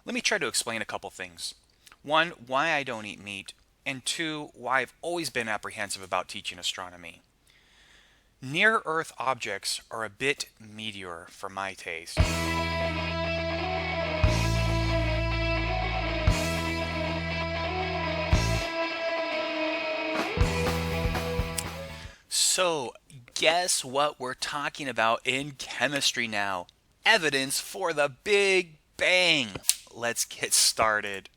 Let me try to explain a couple things. One, why I don't eat meat, and two, why I've always been apprehensive about teaching astronomy. Near Earth objects are a bit meatier for my taste. So, guess what we're talking about in chemistry now? Evidence for the Big Bang. Let's get started.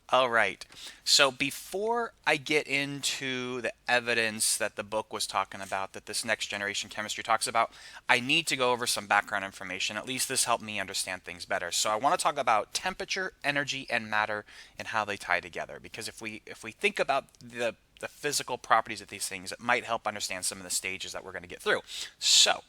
All right. So before I get into the evidence that the book was talking about, that this next generation chemistry talks about, I need to go over some background information. At least this helped me understand things better. So I want to talk about temperature, energy, and matter and how they tie together. Because if we think about the physical properties of these things, it might help understand some of the stages that we're going to get through. So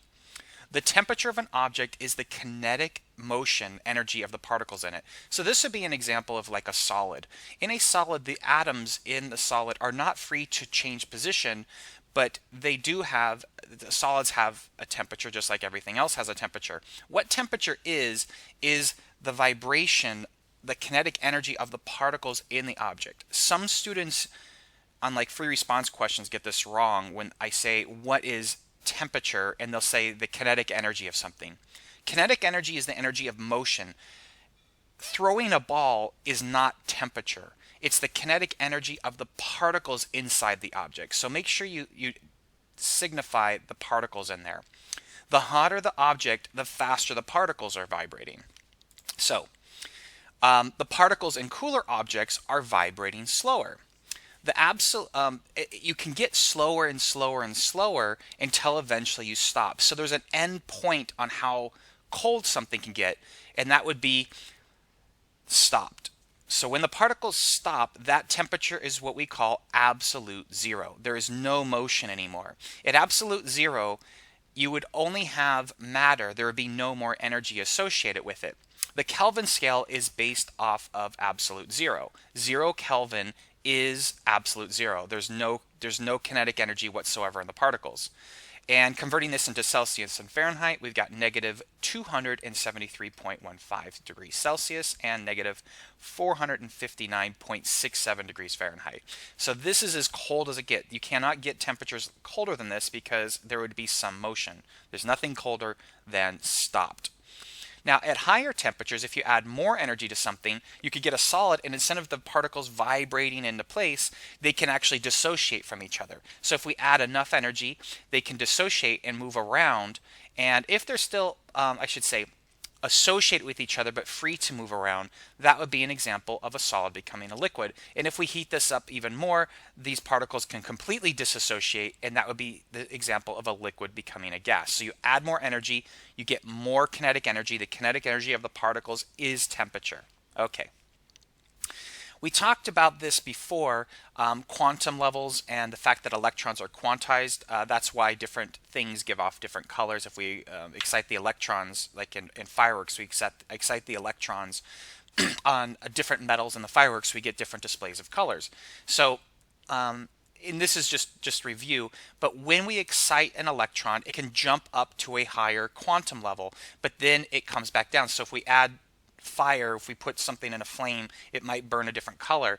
the temperature of an object is the kinetic motion energy of the particles in it. So this would be an example of like a solid. In a solid, the atoms in the solid are not free to change position, but they do have, the solids have a temperature just like everything else has a temperature. What temperature is the vibration, the kinetic energy of the particles in the object. Some students on like free response questions get this wrong when I say what is temperature, and they'll say the kinetic energy of something. Kinetic energy is the energy of motion. Throwing a ball is not temperature. It's the kinetic energy of the particles inside the object. So make sure you signify the particles in there. The hotter the object, the faster the particles are vibrating. So the particles in cooler objects are vibrating slower. You can get slower and slower and slower until eventually you stop. So there's an end point on how cold something can get, and that would be stopped. So when the particles stop, that temperature is what we call absolute zero. There is no motion anymore. At absolute zero, you would only have matter. There would be no more energy associated with it. The Kelvin scale is based off of absolute zero. 0 Kelvin is absolute zero. There's no kinetic energy whatsoever in the particles. And converting this into Celsius and Fahrenheit, we've got negative 273.15 degrees Celsius and negative 459.67 degrees Fahrenheit. So this is as cold as it gets. You cannot get temperatures colder than this because there would be some motion. There's nothing colder than stopped. Now, at higher temperatures, if you add more energy to something, you could get a solid, and instead of the particles vibrating into place, they can actually dissociate from each other. So if we add enough energy, they can dissociate and move around. And if they're still, I should say, associated with each other but free to move around, that would be an example of a solid becoming a liquid. And if we heat this up even more, these particles can completely disassociate, and that would be the example of a liquid becoming a gas. So you add more energy, you get more kinetic energy. The kinetic energy of the particles is temperature. Okay. We talked about this before, quantum levels and the fact that electrons are quantized. That's why different things give off different colors. If we excite the electrons, like in fireworks, we excite the electrons on different metals in the fireworks, we get different displays of colors. So, and this is just review, but when we excite an electron, it can jump up to a higher quantum level, but then it comes back down. So if we add fire, if we put something in a flame, it might burn a different color.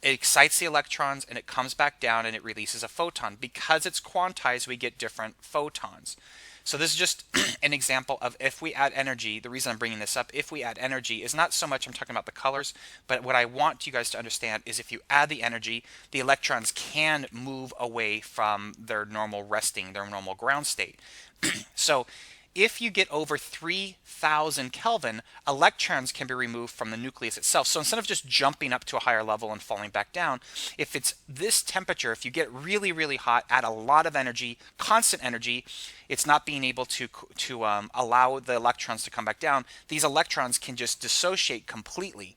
It excites the electrons and it comes back down and it releases a photon. Because it's quantized, we get different photons. So this is just an example of if we add energy. The reason I'm bringing this up, if we add energy, is not so much I'm talking about the colors, but what I want you guys to understand is if you add the energy, the electrons can move away from their normal resting, their normal ground state. So if you get over 3,000 Kelvin, electrons can be removed from the nucleus itself. So instead of just jumping up to a higher level and falling back down, if it's this temperature, if you get really, really hot, add a lot of energy, constant energy, it's not being able to allow the electrons to come back down. These electrons can just dissociate completely.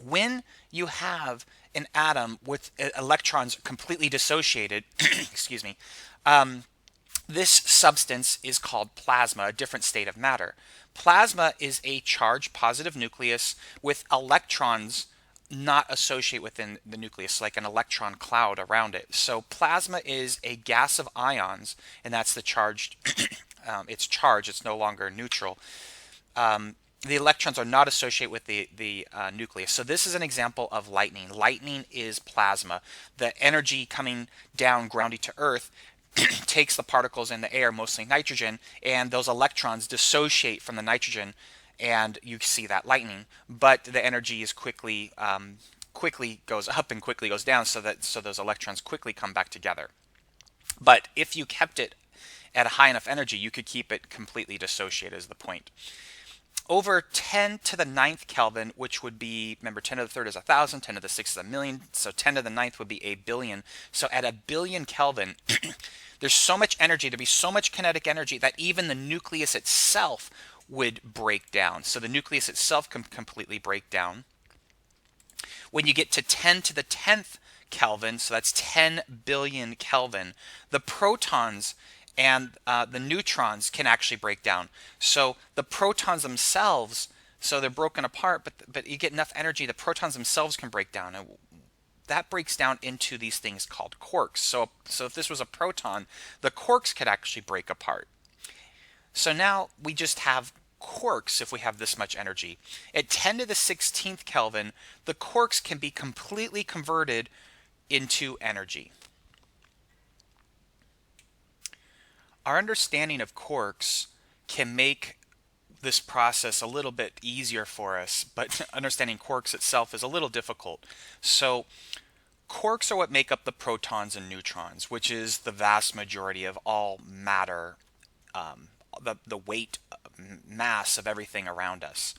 When you have an atom with electrons completely dissociated, excuse me, this substance is called plasma, a different state of matter. Plasma is a charged positive nucleus with electrons not associated within the nucleus, like an electron cloud around it. So plasma is a gas of ions, and that's the charged, it's charged, it's no longer neutral. the electrons are not associated with the nucleus. So this is an example of lightning. Lightning is plasma. The energy coming down, grounding to Earth, takes the particles in the air, mostly nitrogen, and those electrons dissociate from the nitrogen, and you see that lightning. But the energy is quickly goes up and quickly goes down, so those electrons quickly come back together. But if you kept it at a high enough energy, you could keep it completely dissociated, is the point. Over 10 to the ninth Kelvin, which would be, remember, 10 to the third is 1,000, 10 to the sixth is a million, so 10 to the ninth would be a billion. So at a billion Kelvin, there's so much energy, there'd be so much kinetic energy that even the nucleus itself would break down. So the nucleus itself can completely break down. When you get to 10 to the 10th Kelvin, so that's 10 billion Kelvin, the protons and the neutrons can actually break down. So the protons themselves, so they're broken apart, but you get enough energy, the protons themselves can break down. And that breaks down into these things called quarks. So if this was a proton, the quarks could actually break apart. So now we just have quarks if we have this much energy. At 10 to the 16th Kelvin, the quarks can be completely converted into energy. Our understanding of quarks can make this process a little bit easier for us, but understanding quarks itself is a little difficult. So quarks are what make up the protons and neutrons, which is the vast majority of all matter, the weight, mass of everything around us.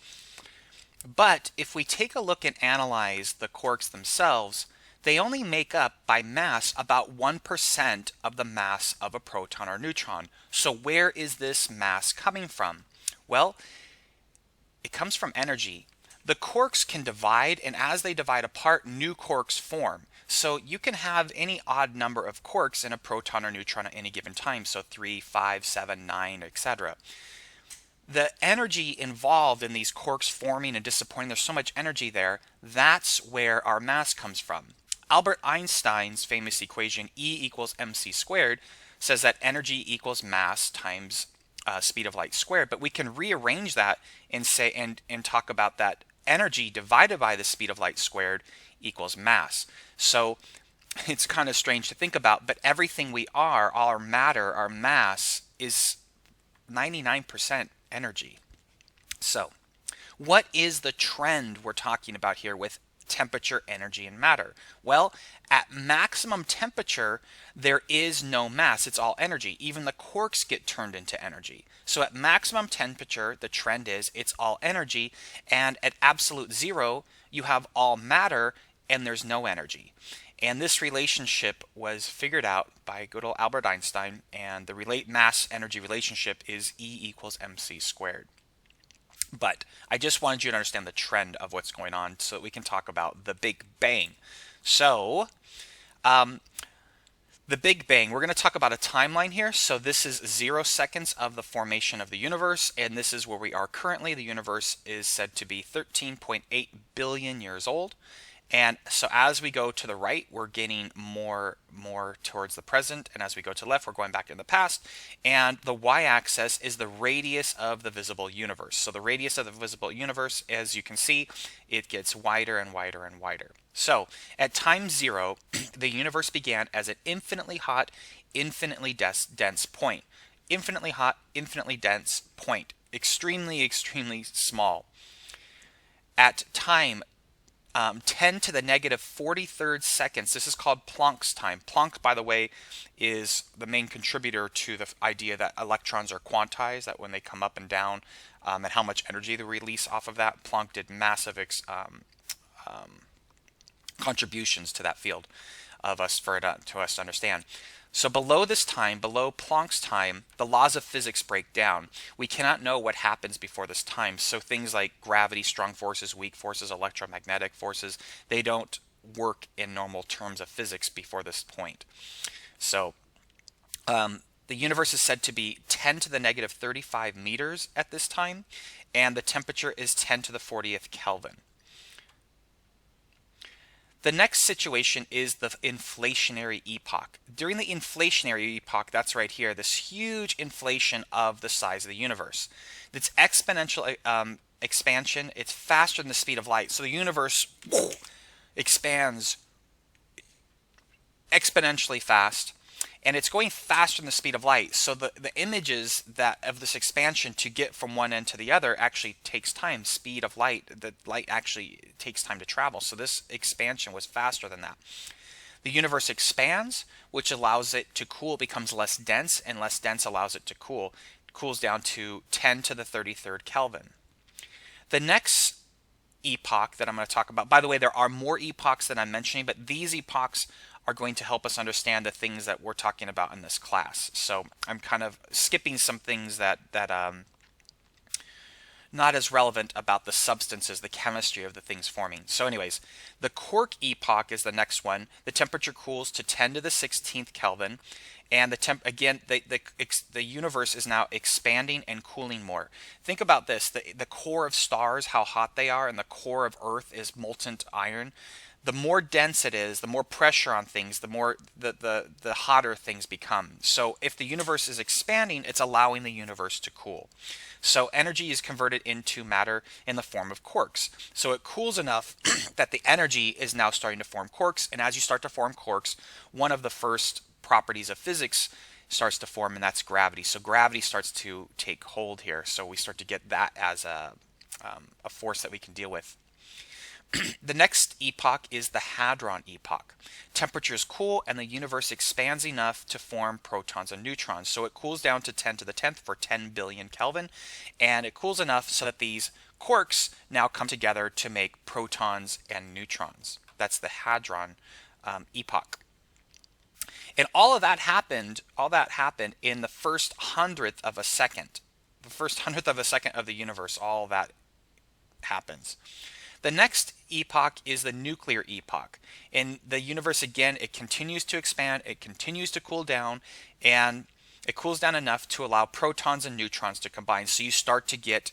But if we take a look and analyze the quarks themselves, they only make up by mass about 1% of the mass of a proton or neutron. So where is this mass coming from? Well, it comes from energy. The quarks can divide, and as they divide apart, new quarks form. So you can have any odd number of quarks in a proton or neutron at any given time, so 3, 5, 7, 9, etc. The energy involved in these quarks forming and disappointing, there's so much energy there, that's where our mass comes from. Albert Einstein's famous equation E equals mc squared says that energy equals mass times speed of light squared, but we can rearrange that and say and talk about that energy divided by the speed of light squared equals mass. So it's kind of strange to think about, but everything we are, all our matter, our mass, is 99% energy. So what is the trend we're talking about here with temperature, energy, and matter? Well, at maximum temperature, there is no mass. It's all energy. Even the quarks get turned into energy. So at maximum temperature, the trend is it's all energy. And at absolute zero, you have all matter and there's no energy. And this relationship was figured out by good old Albert Einstein. And the mass-energy relationship is E equals mc squared. But I just wanted you to understand the trend of what's going on so that we can talk about the Big Bang. So, the Big Bang, we're going to talk about a timeline here. So this is 0 seconds of the formation of the universe, and this is where we are currently. The universe is said to be 13.8 billion years old. And so as we go to the right, we're getting more towards the present, and as we go to the left, we're going back in the past. And the y-axis is the radius of the visible universe. So the radius of the visible universe, as you can see, it gets wider and wider and wider. So at time 0, the universe began as an infinitely hot, infinitely dense point. Infinitely hot, infinitely dense point. Extremely, extremely small. At time 10 to the negative 43rd seconds. This is called Planck's time. Planck, by the way, is the main contributor to the idea that electrons are quantized, that when they come up and down, and how much energy they release off of that. Planck did massive contributions to that field of us to us to understand. So below this time, below Planck's time, the laws of physics break down. We cannot know what happens before this time. So things like gravity, strong forces, weak forces, electromagnetic forces, they don't work in normal terms of physics before this point. So the universe is said to be 10 to the negative 35 meters at this time, and the temperature is 10 to the 40th Kelvin. The next situation is the inflationary epoch. During the inflationary epoch, that's right here, this huge inflation of the size of the universe. It's exponential expansion, it's faster than the speed of light. So the universe expands exponentially fast, and it's going faster than the speed of light. So the images that of this expansion to get from one end to the other actually takes time. Speed of light, the light actually takes time to travel. So this expansion was faster than that. The universe expands, which allows it to cool, becomes less dense, and less dense allows it to cool. It cools down to 10 to the 33rd Kelvin. The next epoch that I'm going to talk about, by the way, there are more epochs that I'm mentioning, but these epochs are going to help us understand the things that we're talking about in this class. So I'm kind of skipping some things that not as relevant about the substances, the chemistry of the things forming. So anyways, the quark epoch is the next one. The temperature cools to 10 to the 16th Kelvin, and the universe is now expanding and cooling more. Think about this: the core of stars, how hot they are, and the core of Earth is molten iron. The more dense it is, the more pressure on things, the more the hotter things become. So if the universe is expanding, it's allowing the universe to cool. So energy is converted into matter in the form of quarks. So it cools enough that the energy is now starting to form quarks, and as you start to form quarks, one of the first properties of physics starts to form, and that's gravity. So gravity starts to take hold here. So we start to get that as a force that we can deal with. The next epoch is the hadron epoch. Temperatures cool and the universe expands enough to form protons and neutrons. So it cools down to 10 to the 10th for 10 billion Kelvin, and it cools enough so that these quarks now come together to make protons and neutrons. That's the hadron epoch. And all that happened in the first hundredth of a second. The first hundredth of a second of the universe, all that happens. The next epoch is the nuclear epoch. In the universe, again, it continues to expand, it continues to cool down, and it cools down enough to allow protons and neutrons to combine. So you start to get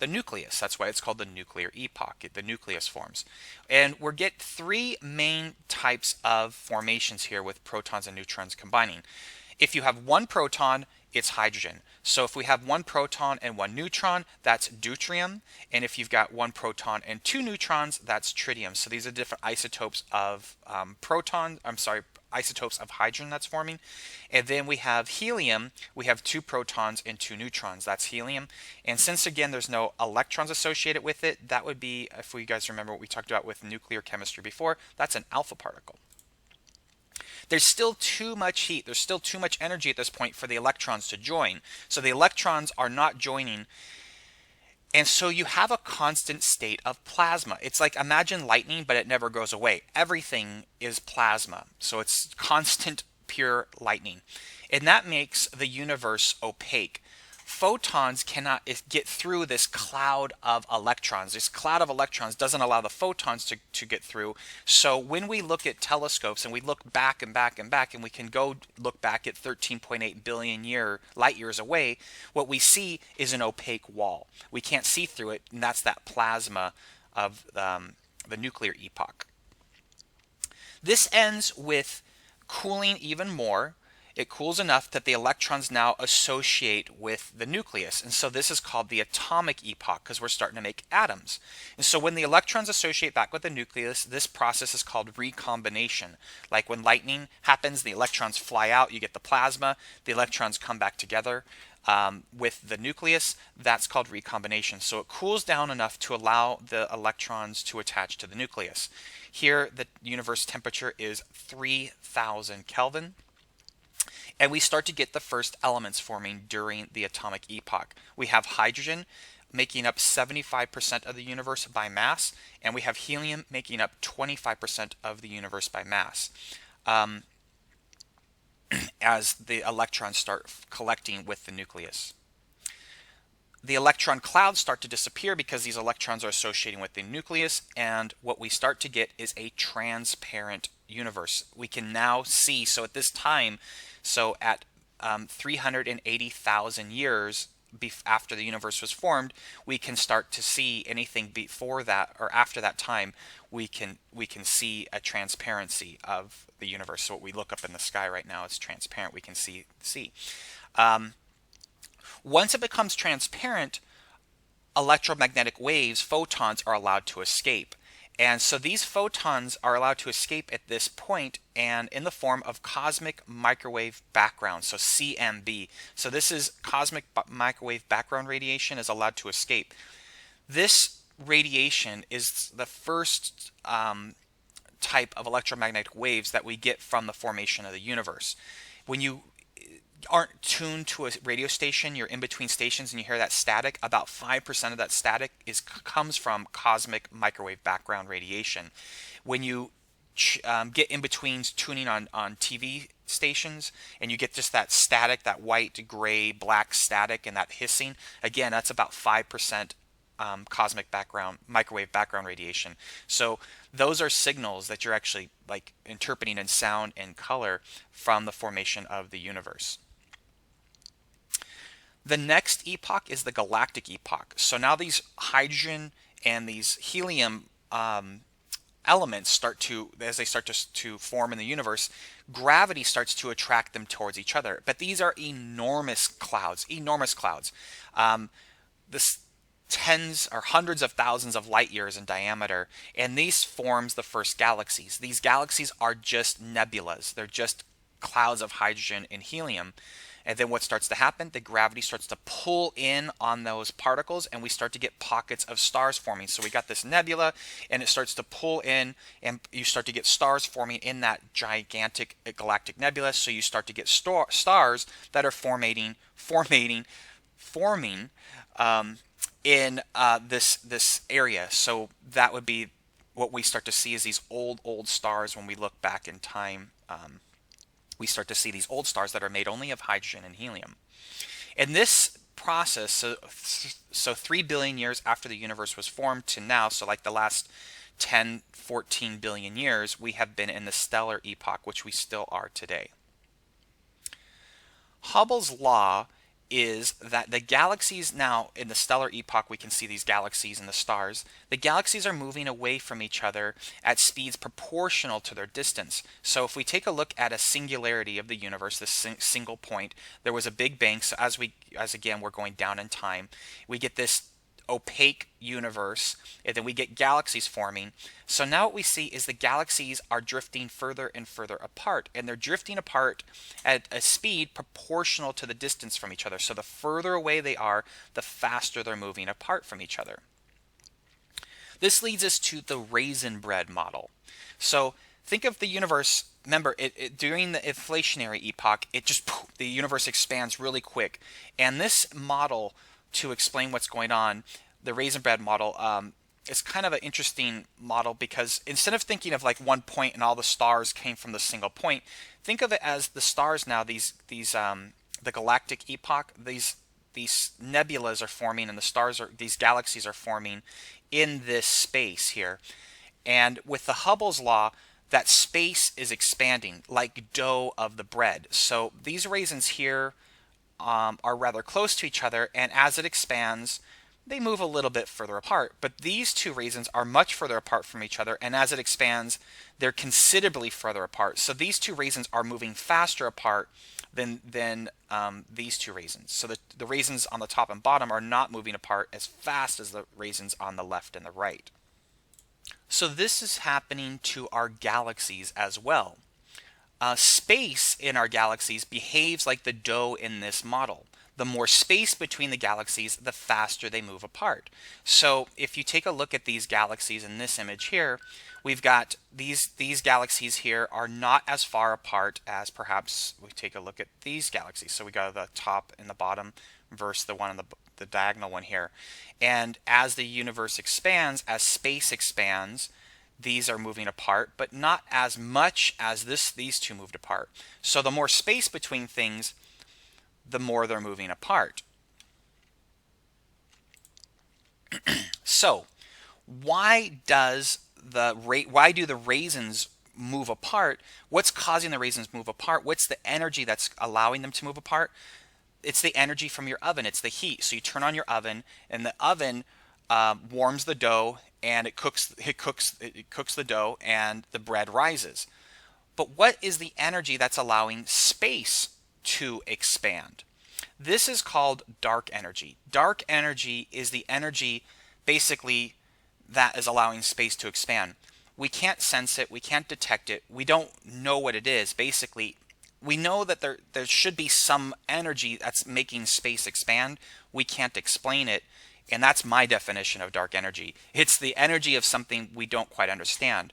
the nucleus. That's why it's called the nuclear epoch. The nucleus forms. And we get three main types of formations here with protons and neutrons combining. If you have one proton, it's hydrogen. So if we have one proton and one neutron, that's deuterium. And if you've got one proton and two neutrons, that's tritium. So these are different isotopes of isotopes of hydrogen that's forming. And then we have helium. We have two protons and two neutrons. That's helium. And since, again, there's no electrons associated with it, that would be, if you guys remember what we talked about with nuclear chemistry before, that's an alpha particle. There's still too much heat. There's still too much energy at this point for the electrons to join. So the electrons are not joining. And so you have a constant state of plasma. It's like, imagine lightning, but it never goes away. Everything is plasma. So it's constant, pure lightning. And that makes the universe opaque. Photons cannot get through this cloud of electrons. This cloud of electrons doesn't allow the photons to get through. So when we look at telescopes and we look back and back and back, and we can go look back at 13.8 billion light years away, what we see is an opaque wall. We can't see through it, and that's that plasma of the nuclear epoch. This ends with cooling even more. It cools enough that the electrons now associate with the nucleus. And so this is called the atomic epoch, because we're starting to make atoms. And so when the electrons associate back with the nucleus, this process is called recombination. Like when lightning happens, the electrons fly out, you get the plasma, the electrons come back together with the nucleus. That's called recombination. So it cools down enough to allow the electrons to attach to the nucleus. Here, the universe temperature is 3,000 Kelvin. And we start to get the first elements forming during the atomic epoch. We have hydrogen making up 75% of the universe by mass, and we have helium making up 25% of the universe by mass. As the electrons start collecting with the nucleus. The electron clouds start to disappear because these electrons are associating with the nucleus, and what we start to get is a transparent universe. We can now see, so at this time, so at 380,000 years after the universe was formed, we can start to see anything before that or after that time. We can see a transparency of the universe. So what we look up in the sky right now is transparent. We can see. Once it becomes transparent, electromagnetic waves, photons, are allowed to escape. And so these photons are allowed to escape at this point and in the form of cosmic microwave background, so CMB. So this is cosmic microwave background radiation is allowed to escape. This radiation is the first type of electromagnetic waves that we get from the formation of the universe. When you aren't tuned to a radio station, you're in between stations and you hear that static, about 5% of that static comes from cosmic microwave background radiation. When you get in between tuning on TV stations and you get just that static, that white, gray, black static and that hissing, again, that's about 5% cosmic background, microwave background radiation. So those are signals that you're actually like interpreting in sound and color from the formation of the universe. The next epoch is the galactic epoch. So now these hydrogen and these helium elements start to, as they start to form in the universe, gravity starts to attract them towards each other. But these are enormous clouds, enormous clouds. This tens or hundreds of thousands of light years in diameter, and these forms the first galaxies. These galaxies are just nebulas. They're just clouds of hydrogen and helium. And then what starts to happen? The gravity starts to pull in on those particles, and we start to get pockets of stars forming. So we got this nebula, and it starts to pull in, and you start to get stars forming in that gigantic galactic nebula. So you start to get stars that are forming in this area. So that would be what we start to see is these old stars when we look back in time. We start to see these old stars that are made only of hydrogen and helium. In this process, so 3 billion years after the universe was formed to now, so like the last 10, 14 billion years, we have been in the stellar epoch, which we still are today. Hubble's law is that the galaxies now in the stellar epoch, we can see these galaxies and the stars. The galaxies are moving away from each other at speeds proportional to their distance. So if we take a look at a singularity of the universe, this single point, there was a big bang. So as again we're going down in time, we get this opaque universe, and then we get galaxies forming. So now what we see is the galaxies are drifting further and further apart, and they're drifting apart at a speed proportional to the distance from each other. So the further away they are, the faster they're moving apart from each other. This leads us to the Raisin-Bread model. So think of the universe. Remember, during the inflationary epoch, the universe expands really quick, and this model, to explain what's going on, the Raisin-Bread model, is kind of an interesting model because instead of thinking of like one point and all the stars came from the single point, think of it as the stars now, the galactic epoch, these nebulas are forming, and these galaxies are forming in this space here. And with the Hubble's law, that space is expanding like dough of the bread. So these raisins here are rather close to each other, and as it expands, they move a little bit further apart. But these two raisins are much further apart from each other, and as it expands, they're considerably further apart. So these two raisins are moving faster apart than these two raisins. So the raisins on the top and bottom are not moving apart as fast as the raisins on the left and the right. So this is happening to our galaxies as well. Space in our galaxies behaves like the dough in this model. The more space between the galaxies, the faster they move apart. So if you take a look at these galaxies in this image here, we've got these galaxies here are not as far apart as perhaps we take a look at these galaxies. So we got the top and the bottom versus the one on the diagonal one here. And as the universe expands, as space expands, these are moving apart, but not as much as these two moved apart. So the more space between things, the more they're moving apart. So why do the raisins move apart? What's causing the raisins move apart? What's the energy that's allowing them to move apart? It's the energy from your oven. It's the heat. So you turn on your oven, and the oven warms the dough, and it cooks the dough, and the bread rises. But what is the energy that's allowing space to expand? This is called dark energy. Dark energy is the energy basically that is allowing space to expand. We can't sense it, we can't detect it, we don't know what it is. Basically, we know that there should be some energy that's making space expand. We can't explain it, and that's my definition of dark energy. It's the energy of something we don't quite understand.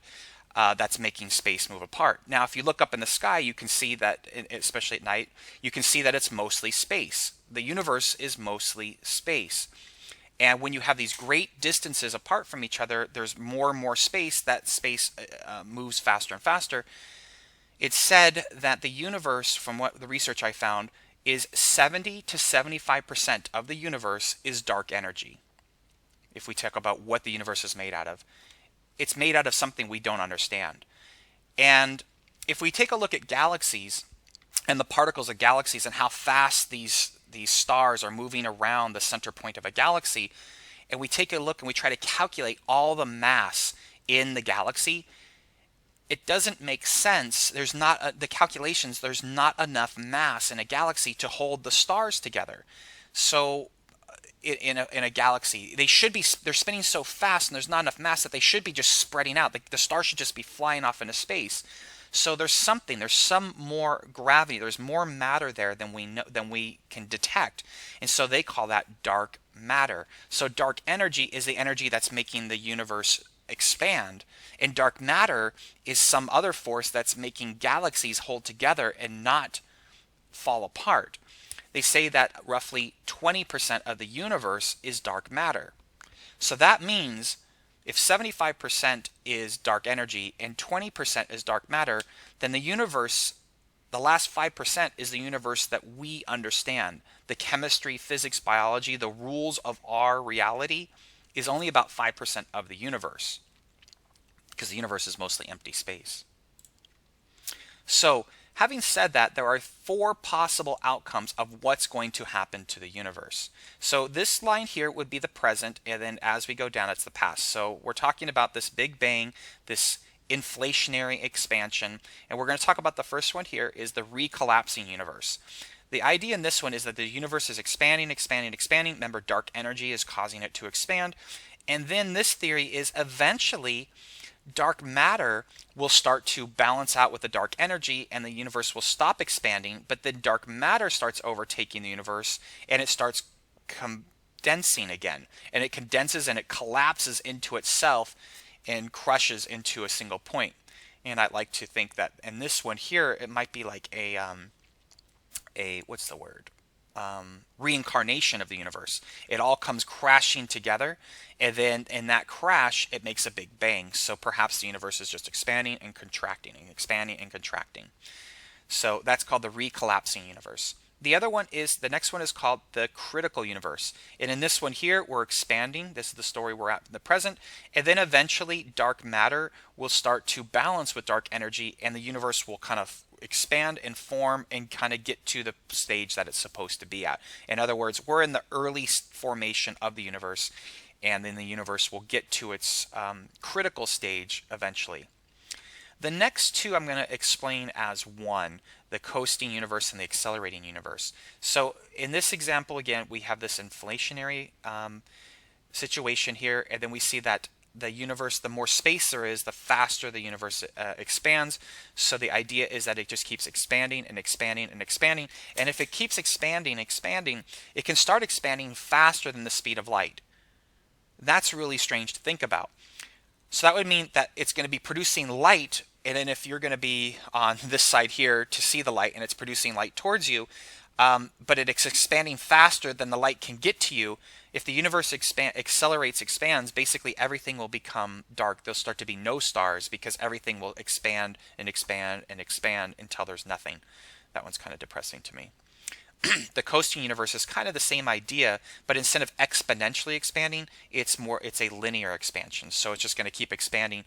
That's making space move apart. Now, if you look up in the sky, you can see that, especially at night, you can see that it's mostly space. The universe is mostly space. And when you have these great distances apart from each other, there's more and more space. That space moves faster and faster. It's said that the universe, from what the research I found, is 70 to 75% of the universe is dark energy. If we talk about what the universe is made out of, it's made out of something we don't understand. And if we take a look at galaxies and the particles of galaxies and how fast these stars are moving around the center point of a galaxy, and we take a look and we try to calculate all the mass in the galaxy, it doesn't make sense. There's not the calculations. There's not enough mass in a galaxy to hold the stars together. So in a galaxy, they're spinning so fast, and there's not enough mass that they should be just spreading out. The stars should just be flying off into space. So there's some more gravity. There's more matter there than we can detect, and so they call that dark matter. So dark energy is the energy that's making the universe expand, and dark matter is some other force that's making galaxies hold together and not fall apart. They say that roughly 20% of the universe is dark matter. So that means if 75% is dark energy and 20% is dark matter, then the universe, the last 5% is the universe that we understand. The chemistry, physics, biology, the rules of our reality is only about 5% of the universe, because the universe is mostly empty space. So, having said that, there are 4 possible outcomes of what's going to happen to the universe. So this line here would be the present, and then as we go down, it's the past. So we're talking about this Big Bang, this inflationary expansion, and we're going to talk about the first one here is the recollapsing universe. The idea in this one is that the universe is expanding, expanding, expanding. Remember, dark energy is causing it to expand. And then this theory is eventually dark matter will start to balance out with the dark energy, and the universe will stop expanding, but then dark matter starts overtaking the universe, and it starts condensing again. And it condenses and it collapses into itself and crushes into a single point. And I'd like to think that in this one here, it might be like a what's the word? Reincarnation of the universe. It all comes crashing together, and then in that crash it makes a big bang. So perhaps the universe is just expanding and contracting and expanding and contracting. So that's called the recollapsing universe. The other one is, the next one is called the critical universe. And in this one here, we're expanding. This is the story we're at in the present. And then eventually dark matter will start to balance with dark energy, and the universe will kind of expand and form and kind of get to the stage that it's supposed to be at. In other words, we're in the early formation of the universe, and then the universe will get to its critical stage eventually. The next 2 I'm going to explain as one, the coasting universe and the accelerating universe. So in this example, again, we have this inflationary situation here, and then we see that the universe, the more space there is, the faster the universe expands. So the idea is that it just keeps expanding and expanding and expanding. And if it keeps expanding, it can start expanding faster than the speed of light. That's really strange to think about. So that would mean that it's going to be producing light, and then if you're going to be on this side here to see the light and it's producing light towards you, but it's expanding faster than the light can get to you, if the universe expands, basically everything will become dark. There'll start to be no stars because everything will expand and expand and expand until there's nothing. That one's kind of depressing to me. The coasting universe is kind of the same idea, but instead of exponentially expanding, it's a linear expansion. So it's just going to keep expanding.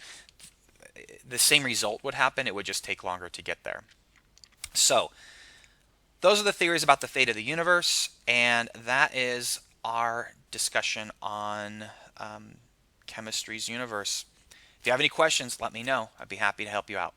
The same result would happen. It would just take longer to get there. So those are the theories about the fate of the universe, and that is our discussion on chemistry's universe. If you have any questions, let me know. I'd be happy to help you out.